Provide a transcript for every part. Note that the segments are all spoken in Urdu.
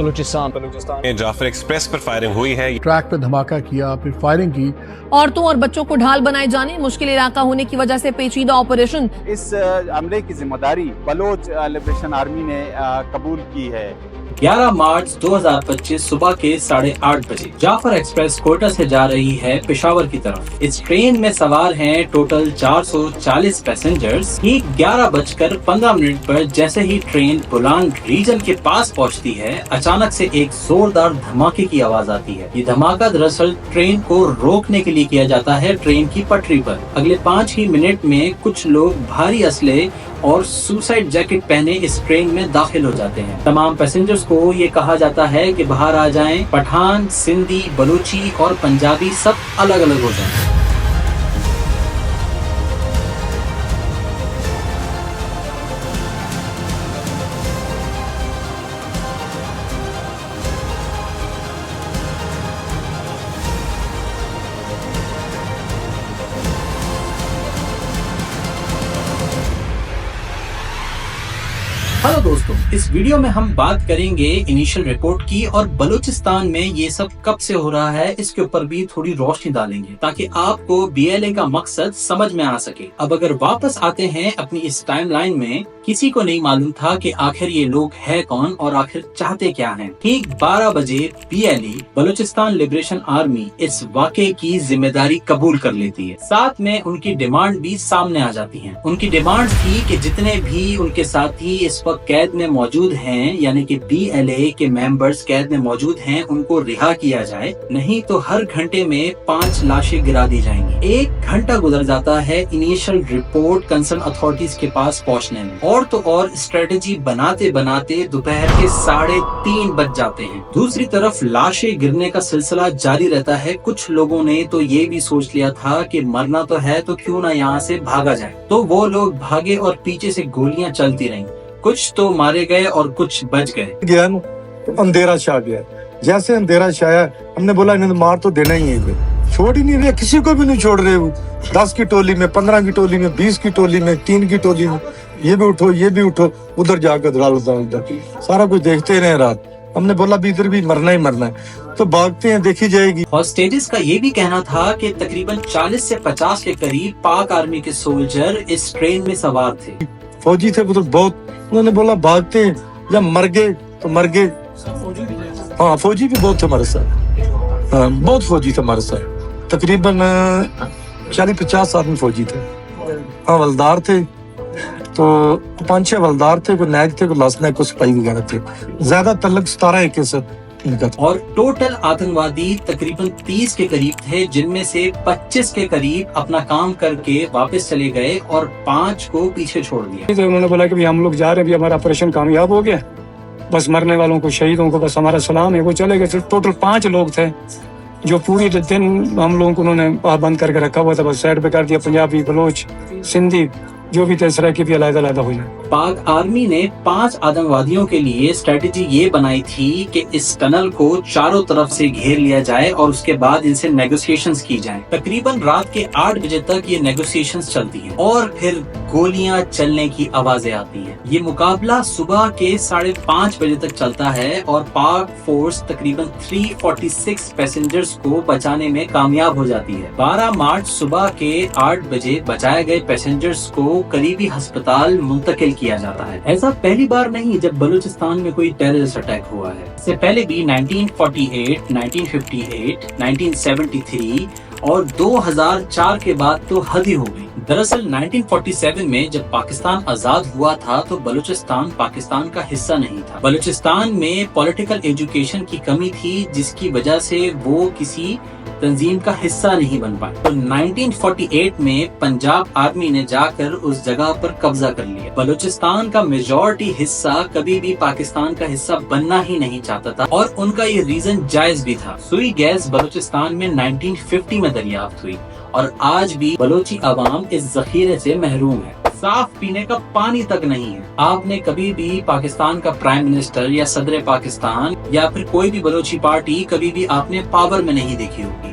بلوچستان میں جعفر ایکسپریس پر فائرنگ ہوئی ہے. ٹریک پہ دھماکہ کیا، پھر فائرنگ کی. عورتوں اور بچوں کو ڈھال بنائے جانے، مشکل علاقہ ہونے کی وجہ سے پیچیدہ آپریشن. اس حملے کی ذمہ داری بلوچ لبریشن آرمی نے قبول کی ہے. 11 مارچ 2025 صبح کے 8:30 بجے جعفر ایکسپریس کوئٹہ سے جا رہی ہے پشاور کی طرف. اس ٹرین میں سوار ہیں ٹوٹل 440 پیسنجرز. ٹھیک 11:15 پر جیسے ہی ٹرین بولانگ ریجن کے پاس پہنچتی ہے، اچانک سے ایک زوردار دھماکے کی آواز آتی ہے. یہ دھماکہ دراصل ٹرین کو روکنے کے لیے کیا جاتا ہے ٹرین کی پٹری پر. اگلے 5 ہی منٹ میں کچھ لوگ بھاری اسلحے اور سوسائڈ جیکٹ پہنے اس ٹرین میں داخل ہو جاتے ہیں. تمام پیسنجرز کو یہ کہا جاتا ہے کہ باہر آ جائیں. پٹھان، سندھی، بلوچی اور پنجابی سب الگ الگ ہو جائیں. ہلو دوستو، اس ویڈیو میں ہم بات کریں گے انیشل رپورٹ کی اور بلوچستان میں یہ سب کب سے ہو رہا ہے اس کے اوپر بھی تھوڑی روشنی ڈالیں گے تاکہ آپ کو BLA کا مقصد سمجھ میں آ سکے. اب اگر واپس آتے ہیں اپنی اس ٹائم لائن میں، کسی کو نہیں معلوم تھا کہ آخر یہ لوگ ہے کون اور آخر چاہتے کیا ہیں. ٹھیک 12 بجے BLA بلوچستان لبریشن آرمی اس واقعے کی ذمہ داری قبول کر لیتی ہے. ساتھ میں ان کی ڈیمانڈ بھی سامنے آ جاتی ہیں. ان کی ڈیمانڈ تھی کہ جتنے بھی ان کے ساتھی اس وقت قید میں موجود ہیں، یعنی کہ BLA کے ممبرز قید میں موجود ہیں، ان کو رہا کیا جائے، نہیں تو ہر گھنٹے میں 5 لاشیں گرا دی جائیں گی. 1 گھنٹہ گزر جاتا ہے انیشل رپورٹ کنسرن اتھارٹیز کے پاس پہنچنے میں، اور تو اور اسٹریٹجی بناتے بناتے دوپہر کے 3:30 بج جاتے ہیں. دوسری طرف لاشیں گرنے کا سلسلہ جاری رہتا ہے. کچھ لوگوں نے تو یہ بھی سوچ لیا تھا کہ مرنا تو ہے تو کیوں نہ یہاں سے بھاگا جائے، تو وہ لوگ بھاگے اور پیچھے سے گولیاں چلتی رہیں. کچھ تو مارے گئے اور کچھ بچ گئے. گیا نا اندھیرا چھا گیا. جیسے اندھیرا چھایا ہم نے بولا انہیں مار تو دینا ہی ہے، چھوڑ ہی نہیں رہے، کسی کو بھی نہیں چھوڑ رہے. وہ 10 کی ٹولی میں، 15 کی ٹولی میں، 20 کی ٹولی میں، 3 کی ٹولی میں، یہ بھی اٹھو یہ بھی اٹھو، ادھر جا کر ادھر سارا کچھ دیکھتے رہے رات. ہم نے بولا بھی ادھر بھی مرنا ہی مرنا ہے، تو بھاگتے ہیں، دیکھی جائے گی. ہاسٹیجز کا یہ بھی کہنا تھا کہ تقریباً 40 سے 50 کے قریب پاک آرمی کے سولجر اس ٹرین میں سوار تھے. فوجی تھے وہ تو بہت. انہوں نے بولا بھاگتے ہیں، جب مر گئے تو مر گئے. ہاں فوجی بھی بہت تھے ہمارے ساتھ. ہاں بہت فوجی تھے ہمارے ساتھ، تقریباً 40-50 آدمی فوجی تھے. ہاں ولدار تھے تو 5-6 ولدار تھے، کوئی نیک تھے، کوئی لاسنیک، کوئی سپاہی وغیرہ تھے. زیادہ تعلق 17 کے ساتھ ان کا تھا. اور ٹوٹل آتنکوادی تقریباً 30 کے قریب تھے، جن میں سے 25 کے قریب اپنا کام کر کے واپس چلے گئے اور 5 کو پیچھے چھوڑ دیا. تو انہوں نے بولا کہ ہم لوگ جا رہے ہیں، ہمارا آپریشن کامیاب ہو گیا، بس مرنے والوں کو، شہیدوں کو بس ہمارا سلام ہے. وہ چلے گئے. ٹوٹل 5 لوگ تھے جو پوری دن ہم لوگوں کو انہوں نے بند کر کے رکھا ہوا تھا، بس سائڈ پہ کر دیا. پنجابی، بلوچ، سندھی جو بھی تھے، اس طرح کی بھی علیحدہ علیحدہ ہو جائے. پاک آرمی نے 5 آتنکوادیوں کے لیے اسٹریٹجی یہ بنائی تھی کہ اس ٹنل کو چاروں طرف سے گھیر لیا جائے اور اس کے بعد ان سے نیگوسیشنز کی جائیں. تقریباً رات کے 8 بجے تک یہ نیگوسیشنز چلتی ہیں اور پھر گولیاں چلنے کی آوازیں آتی ہیں. یہ مقابلہ صبح کے 5:30 بجے تک چلتا ہے اور پاک فورس تقریباً 346 پیسنجرز کو بچانے میں کامیاب ہو جاتی ہے. 12 مارچ صبح کے 8 بجے بچائے گئے پیسنجرز کو قریبی ہسپتال منتقل کیا جاتا ہے. ایسا پہلی بار نہیں جب بلوچستان میں کوئی ٹیررسٹ اٹیک ہوا ہے. اس سے پہلے بھی 1948، 1958، 1973 اور 2004 کے بعد تو حد ہی ہو گئی. دراصل 1947 میں جب پاکستان آزاد ہوا تھا تو بلوچستان پاکستان کا حصہ نہیں تھا. بلوچستان میں پولیٹیکل ایجوکیشن کی کمی تھی، جس کی وجہ سے وہ کسی تنظیم کا حصہ نہیں بن پائے. تو 1948 میں پنجاب آرمی نے جا کر اس جگہ پر قبضہ کر لیا. بلوچستان کا میجورٹی حصہ کبھی بھی پاکستان کا حصہ بننا ہی نہیں چاہتا تھا اور ان کا یہ ریزن جائز بھی تھا. سوئی گیس بلوچستان میں 1950 میں دریافت ہوئی اور آج بھی بلوچی عوام اس ذخیرے سے محروم ہے. صاف پینے کا پانی تک نہیں ہے. آپ نے کبھی بھی پاکستان کا پرائم منسٹر یا صدر پاکستان یا پھر کوئی بھی بلوچی پارٹی کبھی بھی آپ نے پاور میں نہیں دیکھی ہوگی.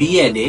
BLA